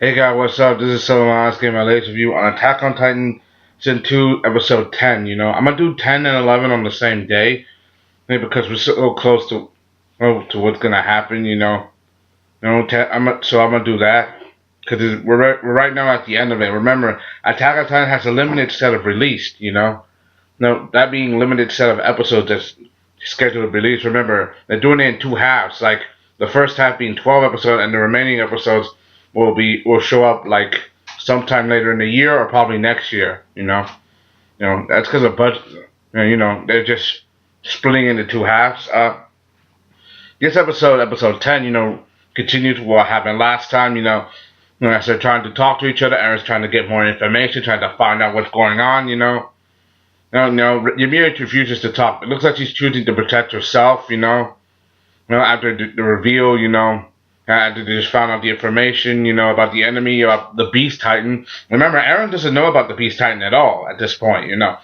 Hey guys, what's up? This is Sellavin asking my latest review on Attack on Titan Season 2, Episode 10. I'm gonna do 10 and 11 on the same day, maybe because we're so close to what's gonna happen. So I'm gonna do that because we're right now at the end of it. Remember, Attack on Titan has a limited set of released. No, that being limited set of episodes that's scheduled to be released. Remember, they're doing it in two halves. Like the first half being 12 episodes, and the remaining episodes will show up like sometime later in the year or probably next year. That's because of budget. They're just splitting into two halves. This episode 10, continues what happened last time. As they're trying to talk to each other, Eren's trying to get more information, trying to find out what's going on. Ymir refuses to talk. It looks like she's choosing to protect herself. After the reveal. After they just found out the information, about the enemy, about the Beast Titan. Remember, Eren doesn't know about the Beast Titan at all at this point. Yeah,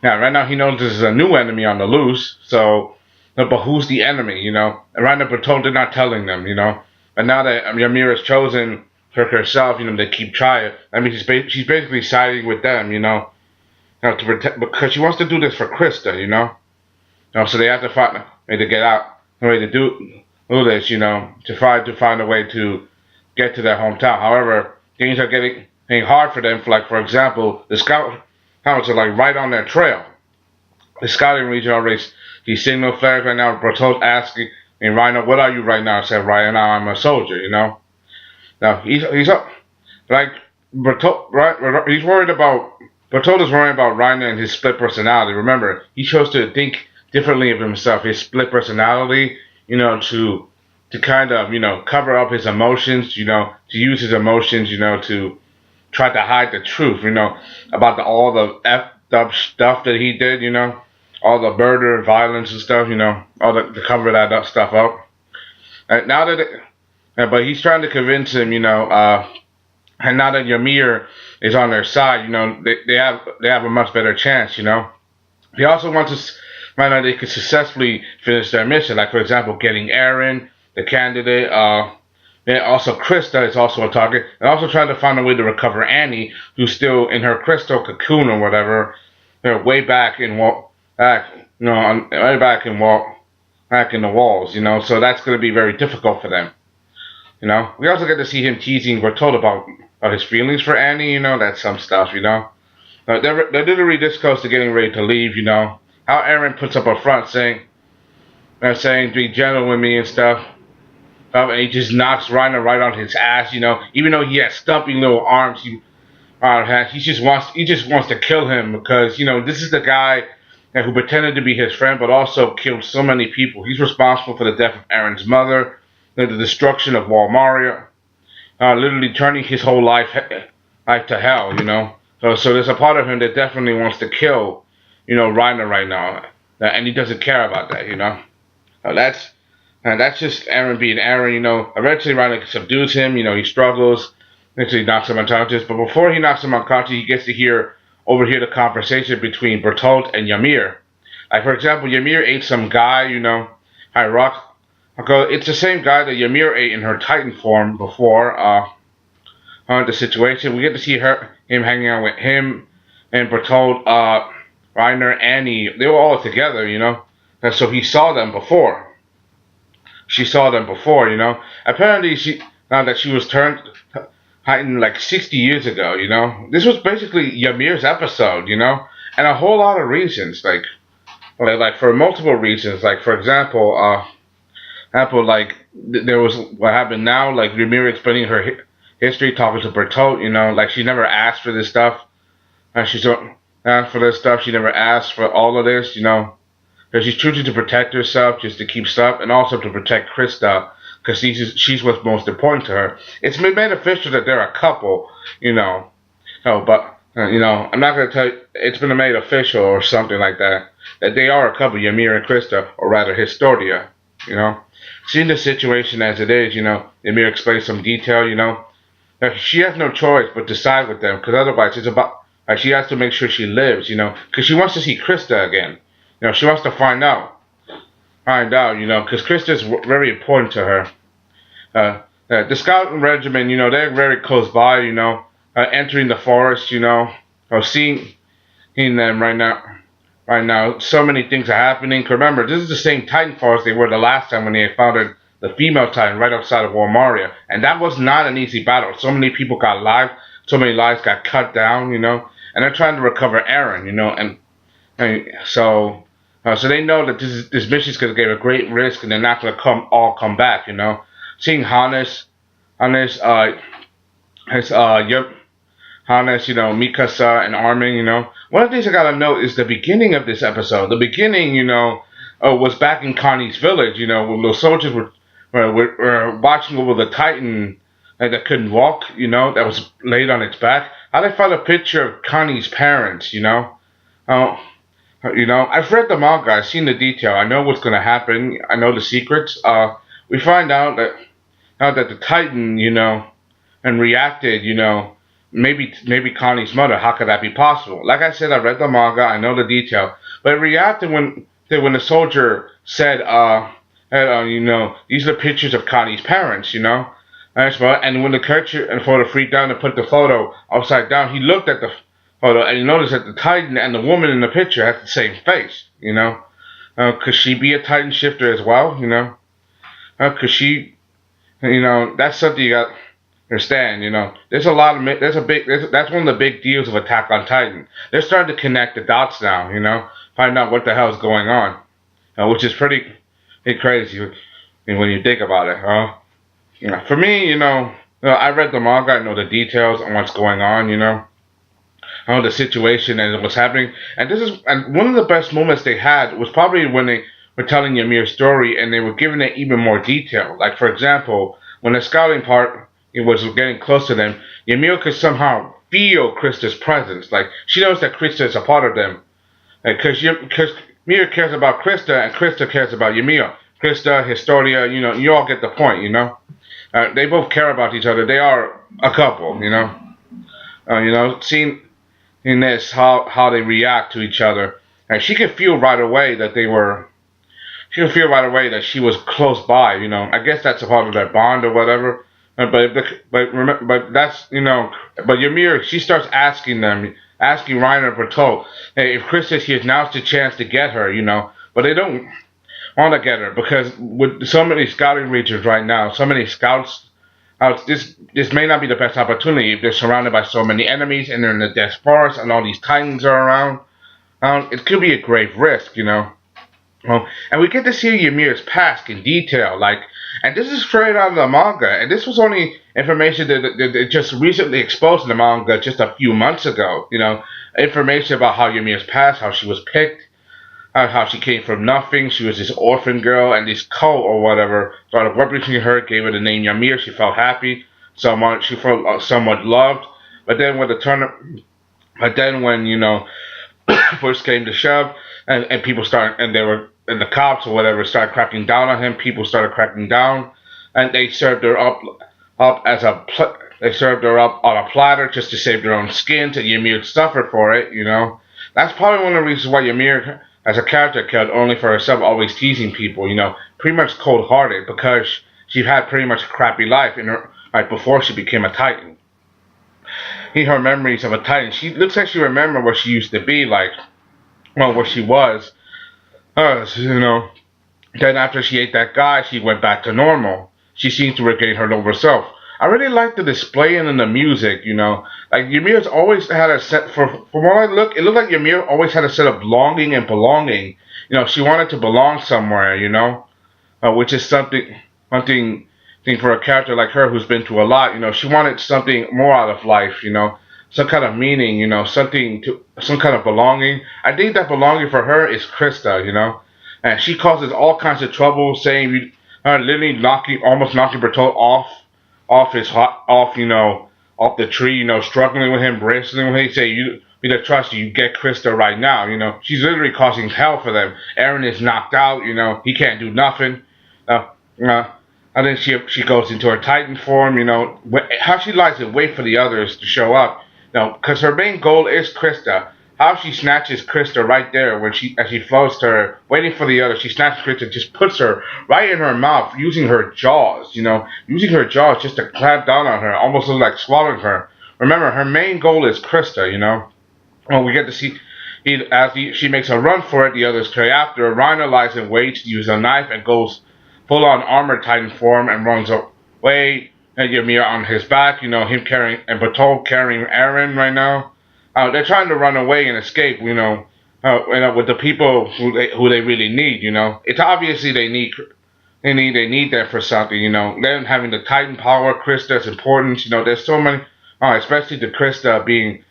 right now he knows this is a new enemy on the loose. So, but who's the enemy? And Reiner and Bertholdt, they're not telling them. But now that Ymir has chosen herself, they keep trying. I mean, she's basically siding with them. To protect, because she wants to do this for Krista. So they have to find a way to get out, a way to do this, to try to find a way to get to their hometown. However, things are getting hard for them. For example, the scouts are like right on their trail. The scouting region already sees signal flares right now. Bertholdt asking, Reiner, what are you right now? I said, right now I'm a soldier. Now he's up. Like Bertholdt, right? He's worried about. Bertholdt is worried about Reiner and his split personality. Remember, he chose to think differently of himself. His split personality. To kind of, cover up his emotions, to use his emotions, to try to hide the truth, about all the effed up stuff that he did, all the murder and violence and stuff, all to cover that stuff up. But he's trying to convince him, and now that Ymir is on their side, they have a much better chance, He also wants to right now they could successfully finish their mission. Like, for example, getting Eren, the candidate, and also Krista is also a target, and also trying to find a way to recover Annie, who's still in her crystal cocoon or whatever, way back in the walls, So that's going to be very difficult for them. We also get to see him teasing Bertholdt about his feelings for Annie. That's some stuff. They're literally this close to getting ready to leave. How Eren puts up a front saying, be gentle with me and stuff. And he just knocks Reiner right on his ass, Even though he has stumpy little arms, he just wants to kill him because, this is the guy who pretended to be his friend but also killed so many people. He's responsible for the death of Eren's mother, the destruction of Wall Maria, literally turning his whole life to hell, So there's a part of him that definitely wants to kill Reiner right now, and he doesn't care about that, that's just Eren being Eren, Eventually Reiner subdues him, he struggles, eventually knocks him unconscious, but before he knocks him unconscious, he gets to overhear the conversation between Bertholdt and Ymir. Like, for example, Ymir ate some guy, it's the same guy that Ymir ate in her Titan form before, the situation. We get to see him hanging out with him and Bertholdt, Reiner, Annie, they were all together, and so he saw them before. She saw them before, Apparently, she was turned Titan like 60 years ago, This was basically Ymir's episode, and a whole lot of reasons, like for multiple reasons. Like, for example, there was what happened now, like Ymir explaining her history, talking to Bertholdt, like she never asked for this stuff, and she's asked for this stuff. She never asked for all of this, because she's choosing to protect herself, just to keep stuff, and also to protect Krista, because she's what's most important to her. It's been made official that they're a couple, but I'm not gonna tell you. It's been made official or something like that they are a couple, Ymir and Krista, or rather Historia, Seeing the situation as it is, Ymir explains some detail, she has no choice but to side with them, because otherwise it's about. She has to make sure she lives, because she wants to see Krista again. She wants to find out, because Krista is very important to her. The scouting regiment, they're very close by, entering the forest, or seeing them right now. Right now, so many things are happening. 'Cause remember, this is the same Titan forest they were the last time when they founded the female Titan right outside of Warmaria, and that was not an easy battle. So many people got live, so many lives got cut down, and they're trying to recover Eren, and so they know that this mission is going to give a great risk, and they're not going to come back, Seeing Hannes, his yep, Hannes, Mikasa and Armin, One of the things I gotta note is the beginning of this episode. The beginning, was back in Connie's village, when the soldiers were watching over the Titan that couldn't walk, that was laid on its back. How they found a picture of Connie's parents, Uh, I've read the manga, I've seen the detail, I know what's gonna happen, I know the secrets. We find out that the Titan, and reacted, maybe Connie's mother. How could that be possible? Like I said, I read the manga, I know the detail, but it reacted when the soldier said, these are pictures of Connie's parents, and when the character and photo freaked out and put the photo upside down, he looked at the photo and he noticed that the Titan and the woman in the picture had the same face, Could she be a Titan shifter as well, Could she, that's something you got understand, there's a lot of that's one of the big deals of Attack on Titan. They're starting to connect the dots now, find out what the hell is going on, which is pretty crazy when you think about it, huh? For me, I read the manga, I know the details on what's going on, I know the situation and what's happening, and one of the best moments they had was probably when they were telling Ymir's story and they were giving it even more detail. Like for example, when the scouting part it was getting close to them, Ymir could somehow feel Krista's presence. Like, she knows that Krista is a part of them. Because Ymir cares about Krista, and Krista cares about Ymir. Krista, Historia, you all get the point, They both care about each other. They are a couple, Seeing in this, how they react to each other. And she could feel right away that she was close by, I guess that's a part of their bond or whatever. But that's but Ymir, she starts asking Reiner and Bertholdt, hey, if Chris is here, now's the chance to get her, but they don't want to get her because with so many scouting regions right now, so many scouts out, this may not be the best opportunity if they're surrounded by so many enemies and they're in the dense forest and all these Titans are around. It could be a grave risk, and we get to see Ymir's past in detail, and this is straight out of the manga, and this was only information that just recently exposed in the manga just a few months ago, information about how Ymir's past, how she was picked, how she came from nothing, she was this orphan girl, and this cult or whatever started representing her, gave her the name Ymir, she felt happy, she felt somewhat loved, but then when push came to shove, and people started, and the cops or whatever started cracking down on him. People started cracking down, and they served her up they served her up on a platter just to save their own skins, and Ymir suffered for it. That's probably one of the reasons why Ymir, as a character, killed only for herself, always teasing people. Pretty much cold-hearted because she had pretty much a crappy life in her right before she became a Titan. Her memories of a Titan. She looks like she remembered where she used to be, where she was. Then after she ate that guy, she went back to normal. She seemed to regain her lower self. I really like the display and the music, Ymir's always had a set, from what I look, it looked like Ymir always had a set of longing and belonging. She wanted to belong somewhere, which is one thing for a character like her who's been through a lot, she wanted something more out of life, some kind of meaning, some kind of belonging. I think that belonging for her is Krista, and she causes all kinds of trouble, saying, literally almost knocking Bertholdt off the tree, struggling with him, wrestling with him, say, we don't trust you, get Krista right now, she's literally causing hell for them. Eren is knocked out, he can't do nothing, and then she goes into her Titan form, how she likes to wait for the others to show up, because her main goal is Krista, how she snatches Krista right there when as she floats to her, waiting for the other. She snatches Krista, just puts her right in her mouth, using her jaws. Using her jaws just to clamp down on her, almost like swallowing her. Remember, her main goal is Krista. Well, we get to see she makes a run for it, the others carry after her. Reiner lies in wait to use a knife and goes full on armored Titan form and runs away. And Ymir on his back, him carrying, and Bertholdt carrying Eren right now. They're trying to run away and escape, with the people who they really need. It's obviously they need that for something. Them having the Titan power, Krista is important. There's so many, especially the Krista being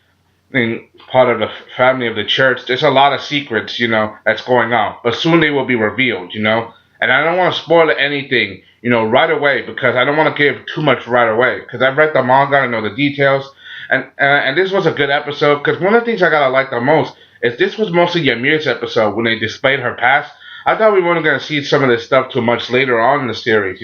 part of the family of the church. There's a lot of secrets, that's going on. But soon they will be revealed. And I don't want to spoil anything, right away, because I don't want to give too much right away. Because I've read the manga, I know the details. And this was a good episode, because one of the things I gotta like the most is this was mostly Ymir's episode when they displayed her past. I thought we weren't gonna see some of this stuff too much later on in the series.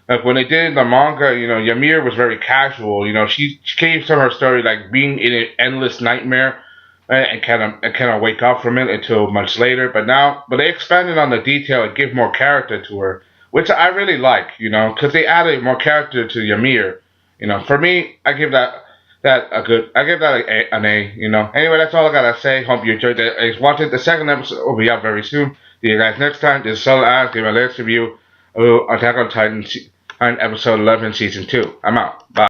Like when they did the manga, Ymir was very casual. She came from her story like being in an endless nightmare and kind of wake up from it until much later. But they expanded on the detail and give more character to her, which I really like. Because they added more character to Ymir. For me, I give I give that an A. Anyway, that's all I gotta say. Hope you enjoyed it. Watching the second episode will be out very soon. See you guys next time. This is Sellavin. Give my latest review of Attack on Titan episode 11, season 2. I'm out. Bye.